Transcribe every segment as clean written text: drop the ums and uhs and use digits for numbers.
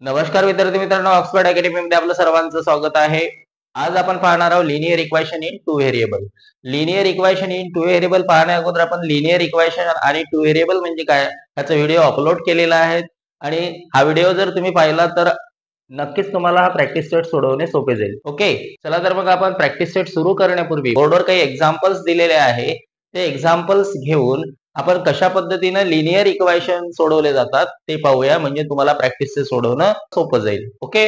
नमस्कार विद्यार्थी मित्रांनो, ऑक्सफर्ड अकॅडमी मध्ये आपलं सर्वांचं स्वागत आहे. आज आपण पाहणार आहोत linear equation in two variable. Linear equation in two variable पाहण्या अगोदर आपण लिनियर इक्वेशन आणि टू व्हेरिएबल म्हणजे काय याचा व्हिडिओ अपलोड केलेला आहे आणि हा व्हिडिओ जर तुम्ही पाहिला तर नक्कीच तुम्हाला हा प्रॅक्टिस सेट सोडवणे सोपे जाईल. ओके, चला तर मग आपण प्रॅक्टिस सेट सुरू करण्यापूर्वी बोर्डवर काही एक्झाम्पल्स दिलेले आहे, ते एक्झाम्पल्स घेऊन आपण कशा पद्धतीने लिनियर इक्वेशन सोडवले जातात ते पाहूया, म्हणजे तुम्हाला प्रॅक्टिस सोडवणं सोपं जाईल. ओके,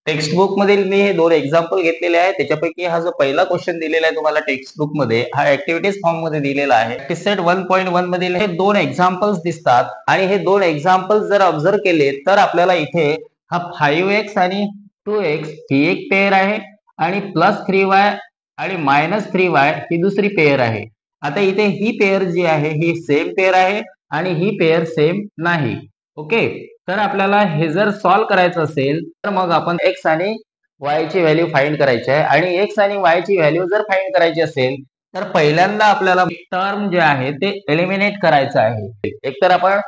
टेक्स्ट बुक मधील मी हे दोन एक्झाम्पल घेतलेले आहे. त्याच्यापैकी हा जो पहिला क्वेश्चन दिलेला आहे तुम्हाला टेक्स्ट बुक मध्ये, हा ऍक्टिव्हिटीज फॉर्म मध्ये दिलेला आहे. प्रॅक्टिस सेट 1.1 मधील हे दोन एक्झाम्पल्स दिसतात आणि हे दोन एक्झाम्पल्स जर ऑब्झर्व केले तर आपल्याला इथे हा 5x आणि 2x ही एक पेअर आहे आणि +3y आणि -3y ही दुसरी पेअर आहे. आता इथे ही पेअर जी आहे ही सेम पेअर आहे आणि ही पेअर सेम नाही. ओके, तर आपल्याला हे जर सॉल्व्ह करायचं असेल तर मग आपण एक्स आणि वाय ची व्हॅल्यू फाइंड करायची आहे आणि एक्स आणि वाय ची व्हॅल्यू जर फाइंड करायची असेल तर पहिल्यांदा आपल्याला टर्म जे आहे ते एलिमिनेट करायचं आहे. एकतर आपण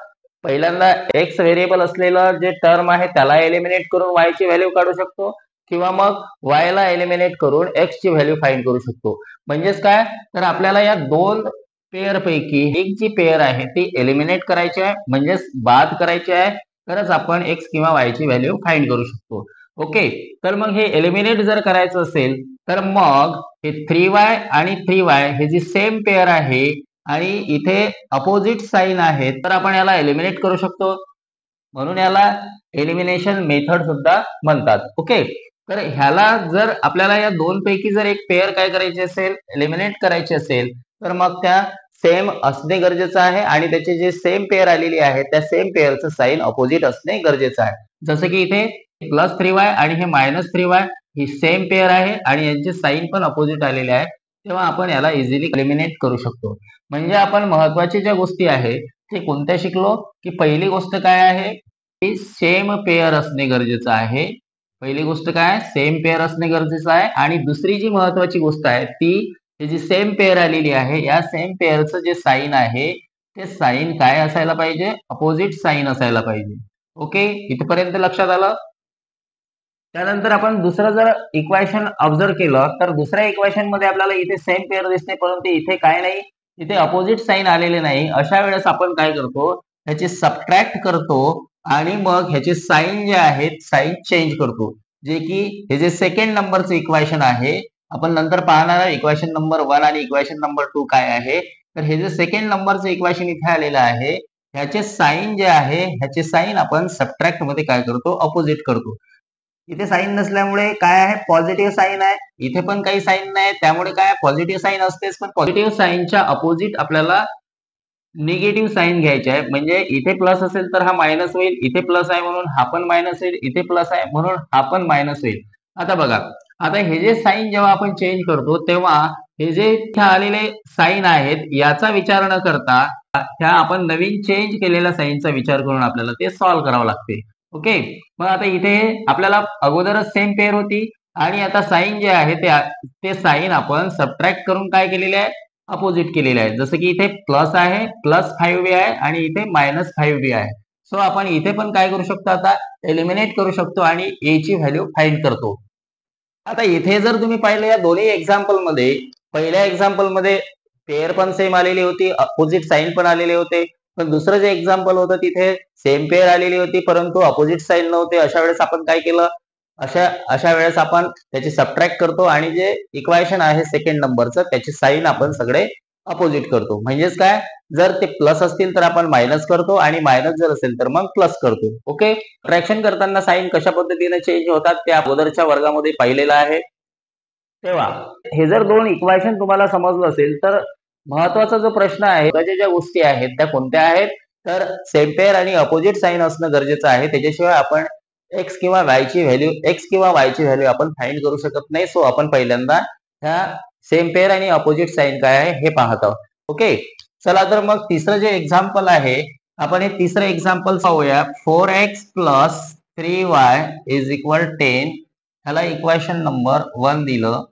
पहिल्यांदा एक्स व्हेरिएबल असलेलं जे टर्म आहे त्याला एलिमिनेट करून वाय ची व्हॅल्यू काढू शकतो किंवा मग वाय ला एलिमिनेट करून एक्स ची व्हॅल्यू फाइंड करू शकतो. म्हणजेच काय, तर आपल्याला या दोन पेअर पैकी एक जी पेअर आहे ती एलिमिनेट करायची आहे, म्हणजेच बाद करायची आहे, तरच आपण एक्स किंवा वाय ची व्हॅल्यू फाइंड करू शकतो. ओके, तर मग हे एलिमिनेट जर करायचं असेल तर मग हे 3y आणि 3y हे जी सेम पेअर आहे आणि इथे अपोजिट साइन आहे, तर आपण याला एलिमिनेट करू शकतो, म्हणून याला एलिमिनेशन मेथड सुद्धा म्हणतात. ओके, तर ह्याला जर आपल्याला या दोन पैकी जर एक पेअर काय करायची असेल, एलिमिनेट करायची असेल, तर मग त्या सेम असणे गरजेचं आहे आणि त्याची जे सेम पेअर आलेली आहे त्या सेम पेअरचं साइन अपोजिट असणे गरजेचं आहे. जसं की इथे +3y आणि हे -3y ही सेम पेअर आहे आणि यांचे साइन पण अपोजिट आलेले आहे, तेव्हा आपण याला इझिली एलिमिनेट करू शकतो. म्हणजे आपण महत्वाच्या ज्या गोष्टी आहे ते कोणत्या शिकलो, की पहिली गोष्ट काय आहे, की सेम पेअर असणे गरजेचं आहे. पहिली गोष्ट काय, सेम पेअर असणे गरजेचं आहे आणि दुसरी जी महत्वाची गोष्ट आहे ती ही जी सेम पेअर आलेली आहे या सेम पेअरचं जे साइन आहे ते साइन काय असायला पाहिजे, अपोजिट साइन असायला पाहिजे. ओके, इथपर्यंत लक्षात आलं. त्यानंतर आपण दुसरं जर इक्वेशन ऑब्झर्व केलं तर दुसऱ्या इक्वेशन मध्ये आपल्याला इथे सेम पेअर दिसते, परंतु इथे काय नाही, इथे अपोजिट साइन आलेले नाही. अशा वेळेस आपण काय करतो, ह्याची सबट्रॅक्ट करतो आणि मग ह्याचे साइन जे आहेत साइन चेंज करतो, जे की हे जे सेकंड नंबरचं इक्वेशन आहे, आपण नंतर पाहणार इक्वेशन नंबर 1 आणि इक्वेशन नंबर 2 काय आहे. तर हे जे सेकंड नंबरचं इक्वेशन इथे आलेलं आहे ह्याचे साइन जे आहे ह्याचे साइन आपण सबट्रॅक्ट मध्ये काय करतो, अपोजिट करतो. इथे साइन नसल्यामुळे काय आहे, पॉझिटिव्ह साइन आहे, इथे पण काही साइन नाही, त्यामुळे काय पॉझिटिव्ह साइन असतेच, पण पॉझिटिव्ह साइनच्या अपोजिट आपल्याला निगेटिव्ह साइन घ्यायचे आहे. म्हणजे इथे प्लस असेल तर हा मायनस होईल, इथे प्लस आहे म्हणून हा पण मायनस होईल, इथे प्लस आहे म्हणून हा पण मायनस होईल. आता बघा, आता हे जे साइन जेव्हा आपण चेंज करतो तेव्हा हे जे इथे आलेले साइन आहेत याचा विचार न करता ह्या आपण नवीन चेंज केलेल्या साइनचा विचार करून आपल्याला ते सॉल्व्ह करावं लागते. ओके, मग आता इथे आपल्याला अगोदरच सेम पेअर होती आणि आता साइन जे आहे ते साइन आपण सबट्रॅक्ट करून काय केलेले आहे, अपोजिट केलेले आहे. जसं की इथे प्लस आहे, +5b आहे आणि इथे -5b आहे. सो आपण इथे पण काय करू शकतो, आता एलिमिनेट करू शकतो आणि a ची व्हॅल्यू फाइंड करतो. आता इथे जर तुम्ही पाहिलं या दोन्ही एक्झाम्पल मध्ये, पहिल्या एक्झाम्पल मध्ये पेअर पण सेम आलेली होती, अपोजिट साइन पण आलेले होते, पण दुसरं जे एक्झाम्पल होतं तिथे सेम पेअर आलेली होती परंतु अपोजिट साइन नव्हते. अशा वेळेस आपण काय केलं, अशा अशा वेळेस आपण त्याची सबट्रॅक्ट करतो आणि जे इक्वेशन आहे सेकंड नंबरचं त्याचे साइन आपण सगळे अपोजिट करतो. म्हणजेच काय, जर ते प्लस असतील तर आपण मायनस करतो आणि मायनस जर असेल तर मग प्लस करतो. ओके, ट्रॅक्शन करताना साइन कशा पद्धतीने चेंज होतात ते अगोदरच्या वर्गामध्ये पाहिलेलं आहे. तेव्हा हे जर दोन इक्वेशन तुम्हाला समजलं असेल तर महत्वाचा जो प्रश्न आहे, ज्या गोष्टी आहेत त्या कोणत्या आहेत, तर सेम पेअर आणि अपोजिट साइन असणं गरजेचं आहे. त्याच्याशिवाय आपण एक्स किंवा वाय ची व्हॅल्यू आपण फाइंड करू शकत नाही. सो आपण पहिल्यांदा ह्या सेम पेअर आणि अपोजिट साइन काय आहे हे पाहत आहोत. ओके, चला तर मग तिसरं जे एक्झाम्पल आहे आपण हे तिसरं एक्झाम्पल पाहूया. 4x + 3y = 10, ह्याला इक्वेशन नंबर 1 दिलं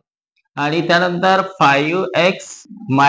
आणि त्यानंतर 5x -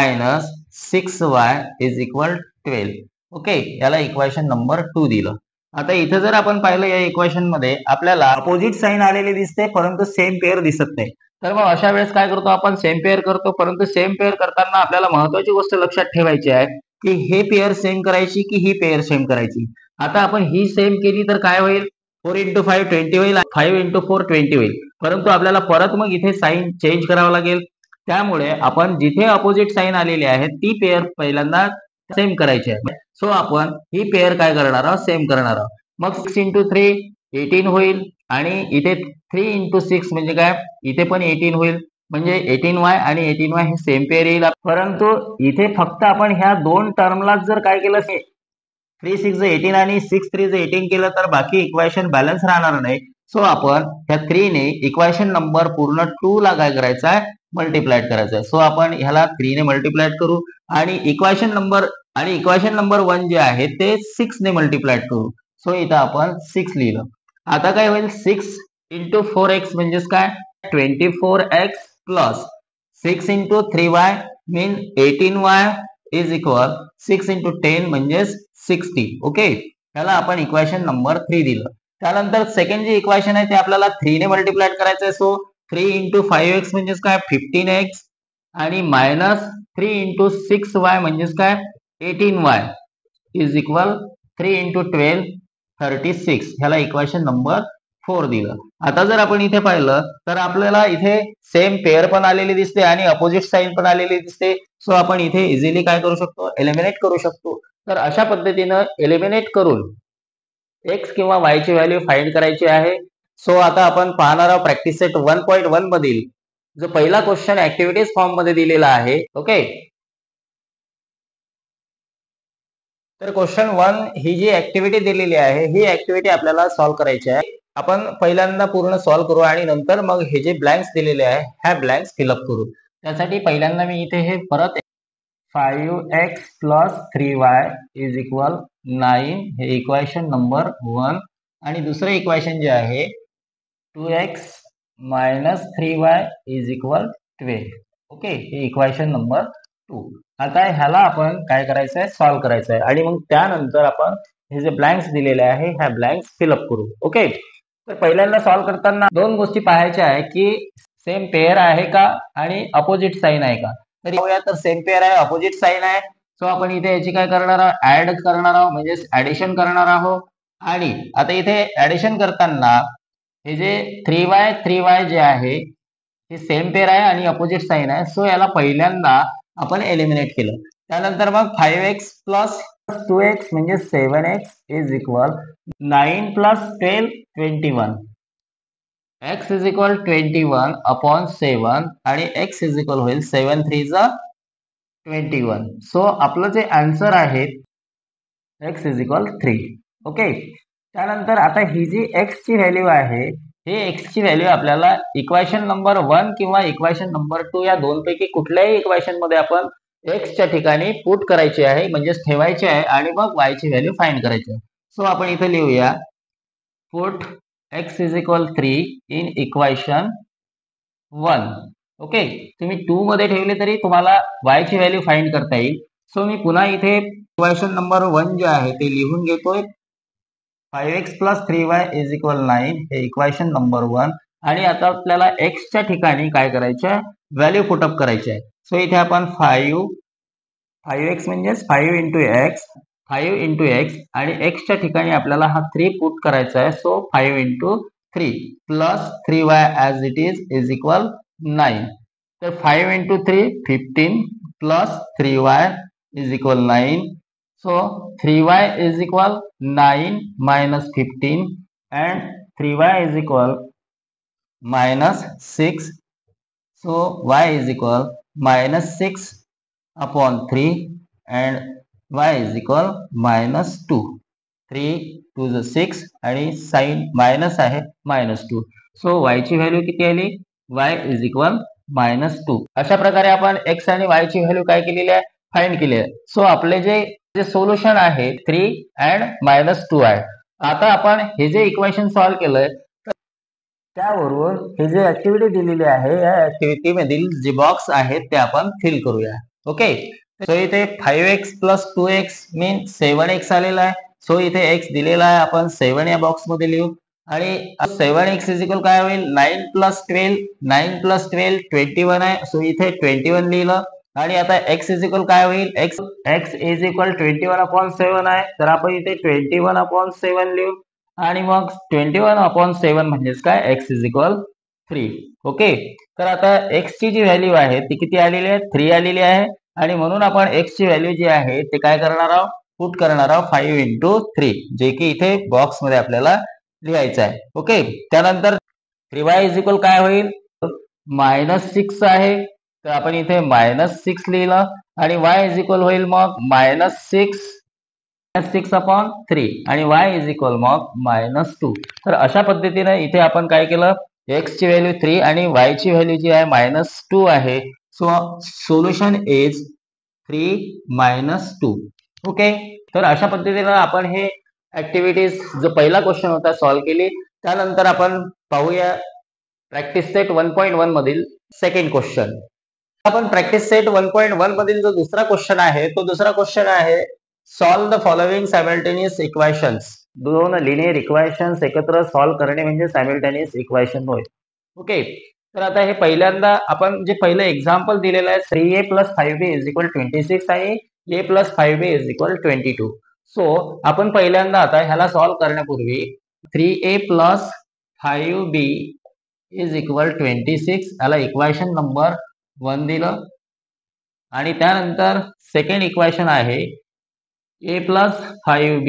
6y = 12. ओके, याला इक्वेशन नंबर 2 दिलं. आता इथे जर आपण पाहिलं या इक्वेशन मध्ये आपल्याला अपोजिट साइन आलेली दिसते परंतु सेम पेअर दिसत नाही. तर मग अशा वेळेस काय करतो आपण, सेम पेअर करतो. परंतु सेम पेअर करताना आपल्याला महत्वाची गोष्ट लक्षात ठेवायची आहे की हे पेअर सेम करायची की ही पेअर सेम करायची. आता आपण ही सेम केली तर काय होईल, 4 × 5 20 होईल, 5 × 4 20 होईल. परंतु आपल्याला परत मग इथे साइन चेंज करावं लागेल. त्यामुळे आपण जिथे अपोजिट साइन आलेली आहे ती पेअर पहिल्यांदा सेम करायची आहे. सो आपण ही पेअर काय करणार आहोत, सेम करणार आहोत. मग 6 × 3 18 होईल आणि इथे 3 × 6 म्हणजे काय, इथे पण 18 होईल. म्हणजे 18y आणि 18y हे सेम पेअर येईल. परंतु इथे फक्त आपण ह्या दोन टर्मला जर काय केलं, 3 6 18 आणि 6 3 18 केलं तर बाकी इक्वेशन बॅलन्स राहणार नाही. सो आपण ह्या 3 ने इक्वेशन नंबर पूर्ण 2 ला काय करायचं आहे, मल्टिप्लाइड करायचं आहे. सो आपण ह्याला 3 ने मल्टिप्लाइड करू आणि इक्वेशन नंबर 1 जे आहे ते 6 ने मल्टिप्लाइड करू. सो इथं आपण 6 लिहिलं. आता काय होईल, 6 × 4x म्हणजेच काय, 24x plus 6 × 3y mean 18y is equal 6 × 10 म्हणजेच 60. ओके, त्याला आपण इक्वेशन नंबर 3 दिलं. त्यानंतर सेकंड जे इक्वेशन आहे ते आपल्याला 3 ने मल्टिप्लाइड करायचं आहे. सो 3 × 5x म्हणजेच काय, 15x आणि मायनस 3 × 6y म्हणजेच काय, 18y इज इक्वल 3 × 12 36. ह्याला इक्वेशन नंबर 4 दिलं. आता जर आपण इथे पाहिलं तर आपल्याला इथे सेम पेअर पण आलेली दिसते आणि अपोजिट साइन पण आलेली दिसते. सो आपण इथे इझिली काय करू शकतो, एलिमिनेट करू शकतो. तर अशा पद्धतीनं एलिमिनेट करून एक्स किंवा वाय ची व्हॅल्यू फाइंड करायची आहे. सो आता आपण पाहणार आहोत प्रॅक्टिस सेट 1.1 मधील जो पहिला क्वेश्चन ऍक्टिव्हिटीज फॉर्म मध्ये दिलेला आहे. ओके, तर क्वेश्चन 1 ही जी ऍक्टिव्हिटी दिलेली आहे ही ऍक्टिव्हिटी आपल्याला सॉल्व्ह करायची आहे. आपण पहिल्यांदा पूर्ण सॉल्व्ह करू आणि नंतर मग हे जे ब्लँक्स दिलेले आहे ह्या ब्लँक्स फिलअप करू. त्यासाठी पहिल्यांदा मी इथे हे परत 5x plus 3y is equal 9 हे इक्वेशन नंबर 1 आणि दुसरं इक्वेशन जे आहे 2x minus 3y is equal 12. Okay, हे इक्वेशन नंबर 2. आता ह्याला आपण काय करायचं आहे, सॉल्व्ह करायचं आहे आणि मग त्यानंतर आपण हे जे ब्लँक्स दिलेले आहे ह्या ब्लँक्स फिलअप करू. ओके, तर पहिल्यांदा सॉल्व्ह करताना दोन गोष्टी पाहायच्या आहे की सेम पेअर आहे का आणि अपोजिट साइन आहे का. तर सेम पेअर आहे, अपोजिट साइन आहे. सो आपण इथे याची काय करणार आहोत, ऍड करणार आहोत, म्हणजे ऍडिशन करणार आहोत. आणि आता इथे ऍडिशन करताना हे जे 3y जे आहे हे सेम पेअर आहे आणि अपोजिट साइन आहे. सो याला पहिल्यांदा आपण एलिमिनेट केलं. त्यानंतर मग 5x प्लस 2x म्हणजे 7x is equal 9 plus 12 21. x is equal 21 upon 7 आणि x इज इक्वल होईल 7 3 21. सो आपलं जे आन्सर आहे x इज इक्वल 3. ओके, त्यानंतर आता ही जी x ची व्हॅल्यू आहे हे x ची व्हॅल्यू आपल्याला इक्वेशन नंबर 1 किंवा इक्वेशन नंबर 2 या दोनपैकी कुठल्याही इक्वेशन मध्ये आपण x च्या ठिकाणी पुट करायची आहे, म्हणजेच ठेवायची आहे आणि मग y ची व्हॅल्यू फाइंड करायची आहे. सो आपण इथे लिहूया put x is equal 3 in equation 1. Okay, तुम्ही 2 मध्ये ठेवले तरी तुम्हाला y ची व्हॅल्यू फाइंड करता येईल. सो मी पुन्हा इथे इक्वेशन नंबर 1 जे आहे ते लिहून घेतोय. 5x plus 3y is equal 9 हे इक्वेशन नंबर 1 आणि आता आपल्याला x च्या ठिकाणी काय करायचं आहे, व्हॅल्यू पुटअप करायची आहे. सो इथे आपण 5x म्हणजे 5 × x आणि x च्या ठिकाणी आपल्याला हा 3 पुट करायचा आहे. So 5 × 3 plus 3y as it is equal 9. तर 5 × 3 15 plus 3y is equal 9. So 3y is equal 9 minus 15 and 3y is equal minus 6. So y is equal minus 6 upon 3 and y is equal minus 2. 3 to the 6 आणि sign minus आहे minus 2. So y ची value किती आली, y is equal minus 2. अशा प्रकारे आपण x आणि y ची व्हॅल्यू काय केलेली आहे, फाइंड केली आहे. सो आपले जे सोल्युशन आहे 3 and -2 आहे. आता आपण हे जे इक्वेशन सॉल्व्ह केलंय त्यावरून हे जे ऍक्टिव्हिटी दिलेली आहे या ऍक्टिव्हिटी मधील जे बॉक्स आहेत ते आपण फिल करूया. ओके, सो इथे 5x प्लस 2x मीन 7x आलेला आहे. सो इथे एक्स दिलेला आहे, आपण 7 या बॉक्स मध्ये लिहू आणि 7x इज इक्वल काय होईल 9 + 12, 9 + 12 21 आहे, सो इथे 21 लिहिलं आणि आता x इज इक्वल काय होईल x इज इक्वल 21/7 आहे, तर आपण इथे 21/7 लिहू आणि मग 21/7 म्हणजेच काय x इज इक्वल 3. ओके, तर आता x ची जी व्हॅल्यू आहे ती किती आलेली आहे 3 आलेली आहे आणि म्हणून आपण x ची व्हॅल्यू जी आहे ते काय करणार आहोत पुट करणार आहोत 5 × 3, जे की इथे बॉक्स मध्ये आपल्याला लिहायचं आहे. ओके, त्यानंतर 3y इज इक्वल काय होईल -6 आहे, तर आपण इथे -6 लिहिलं आणि y इज इक्वल होईल मग -6/3 आणि y इज इक्वल मग -2. तर अशा पद्धतीने इथे आपण काय केलं x ची व्हॅल्यू 3 आणि y ची व्हॅल्यू जी आहे -2 आहे. So solution is 3 - 2. ओके, तर अशा पद्धतीने आपण हे ऍक्टिव्हिटीज जो पहिला क्वेश्चन होता सॉल्व्ह केली. त्यानंतर आपण पाहूया प्रॅक्टिस सेट 1.1 मधील सेकंड क्वेश्चन. आपण प्रॅक्टिस सेट 1.1 मधील जो दुसरा क्वेश्चन आहे तो दुसरा क्वेश्चन आहे solve the following simultaneous equations. दोन लिनियर इक्वेशन्स एकत्र सॉल्व करणे म्हणजे सायमल्टेनियस इक्वेशन होय. ओके, तर आता हे पहिल्यांदा आपण जे पहिलं एक्झाम्पल दिलेलं आहे 3a + 5b = 26 आणि a + 5b = 22. सो आपण पहिल्यांदा आता ह्याला सॉल्व करण्यापूर्वी 3a + 5b = 26 याला इक्वेशन नंबर 1 दिलं आणि त्यानंतर सेकंड इक्वेशन आहे a + 5b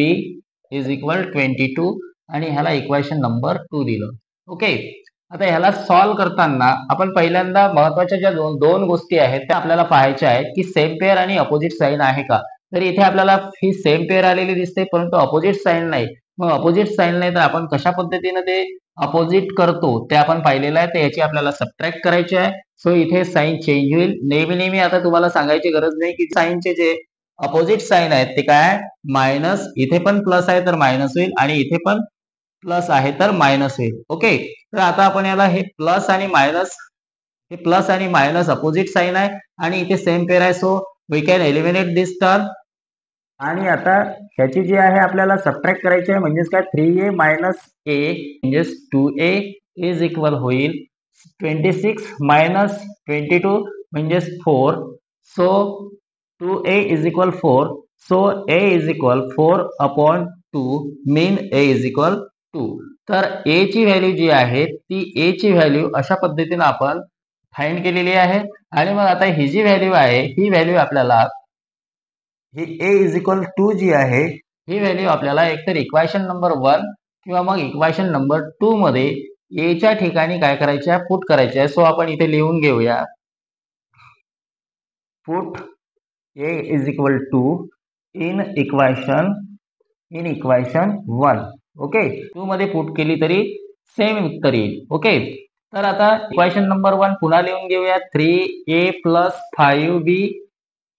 = 22 आणि ह्याला इक्वेशन नंबर 2 दिलं. ओके, आता ह्याला सॉल्व करताना आपण पहिल्यांदा महत्वाच्या ज्या दोन गोष्टी आहेत त्या आपल्याला पाहायच्या आहेत की सेम पेअर आणि अपोजिट साइन आहे का. तर इथे आपल्याला ही सेम पेअर आलेली दिसते परंतु अपोजिट साइन नाही. मग अपोजिट साइन नाही तर आपण कशा पद्धतीने ते अपोजिट करतो ते आपण पाहिलेलं आहे, तर याची आपल्याला सबट्रॅक्ट करायची आहे. सो इथे साइन चेंज होईल. नेहमी आता तुम्हाला सांगायची गरज नाही की साइनचे जे अपोजिट साइन आहेत ते काय मायनस, इथे पण प्लस आहे तर मायनस होईल आणि इथे पण प्लस आहे तर मायनस होईल. ओके, तर आता आपण याला हे प्लस आणि मायनस अपोजिट साइन आहे आणि इथे सेम पेअर आहे, so we can eliminate this term. आणि आता ह्याची जी आहे आपल्याला सबट्रॅक्ट करायची आहे म्हणजेच काय 3a - a म्हणजेच 2a = होईल 26 - 22 म्हणजेच 4. So 2a = 4. So a = 4/2 mean a = 2. तर a ची व्हॅल्यू जी आहे ती a ची व्हॅल्यू अशा पद्धतीने आपण फाइंड केलेली आहे आणि मग आता ही जी व्हॅल्यू आहे ही व्हॅल्यू आपल्याला ही a = 2 जी आहे ही व्हॅल्यू आपल्याला एकतर इक्वेशन नंबर 1 किंवा मग इक्वेशन नंबर 2 मध्ये a च्या ठिकाणी काय करायचे आहे पुट करायचे आहे. सो आपण इथे लिहून घेऊया put a = 2 in equation 1. Okay, 2 मध्ये पुट केली तरी सेम उत्तर येईल. ओके, तर आता इक्वेशन नंबर 1 पुन्हा लिहून घेऊया 3a + 5b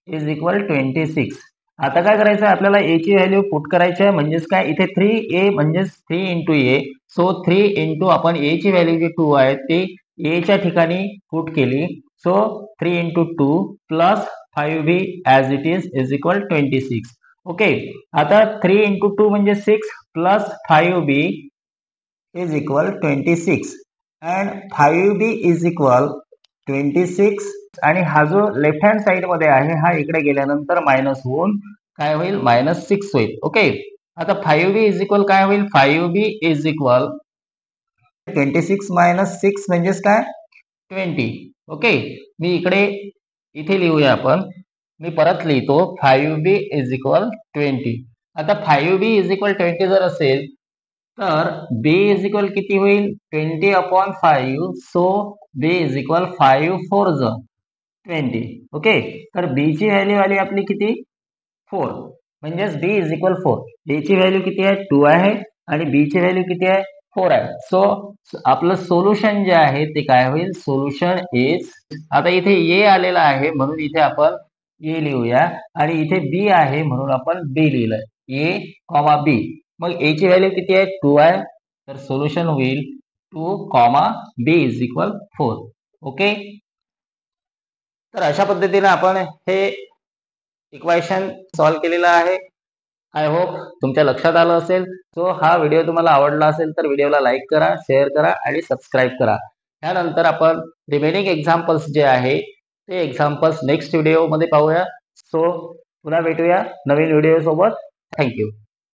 = 26. आता काय करायचं आपल्याला a ची व्हॅल्यू पुट करायची आहे म्हणजेच काय इथे 3a म्हणजेच 3 × a. सो 3 × आपण a ची व्हॅल्यू जी 2 आहे ती a च्या ठिकाणी पुट केली. So 3 × 2 + 5b as it is = 26. Okay, आता 3 × 2 म्हणजे 6 + 5b = 26 अँड 5b = 26 आणि हा जो लेफ्ट हँड साइड मध्ये आहे हा इकडे गेल्यानंतर मायनस होऊन काय होईल -6 होईल. ओके, आता 5b = काय होईल 5b = 26 - 6 म्हणजेच काय 20. ओके, मी इथे लिहूया आपण, मी परत लिहितो 5b = 20. आता 5b = 20 जर असेल तर b = किती होईल 20/5. So b = 5×4 = 20. ओके, तर b ची व्हॅल्यू आली आपली किती 4 म्हणजेच b = 4. a ची व्हॅल्यू किती आहे 2 आहे आणि b ची व्हॅल्यू किती आहे 4 आहे. सो आपलं सोल्युशन जे आहे ते काय होईल सोल्युशन इज, आता इथे a आलेला आहे म्हणून इथे आपण a लिहूया आणि इथे b आहे म्हणून आपण b लिहिलं a, b. मग a ची व्हॅल्यू किती आहे 2 आहे तर सोल्युशन होईल 2, b = 4. ओके, तर अशा पद्धतीने आपण हे इक्वेशन सॉल्व्ह केलेलं आहे आय होप तुमच्या लक्षात आलं असेल. सो हा व्हिडिओ तुम्हाला आवडला असेल तर व्हिडिओला लाईक करा, शेअर करा आणि सबस्क्राईब करा. त्यानंतर आपण रिमेनिंग एक्झाम्पल्स जे आहे ते एक्झाम्पल्स नेक्स्ट व्हिडिओमध्ये पाहूया. सो पुन्हा भेटूया नवीन व्हिडिओ सोबत. थँक्यू.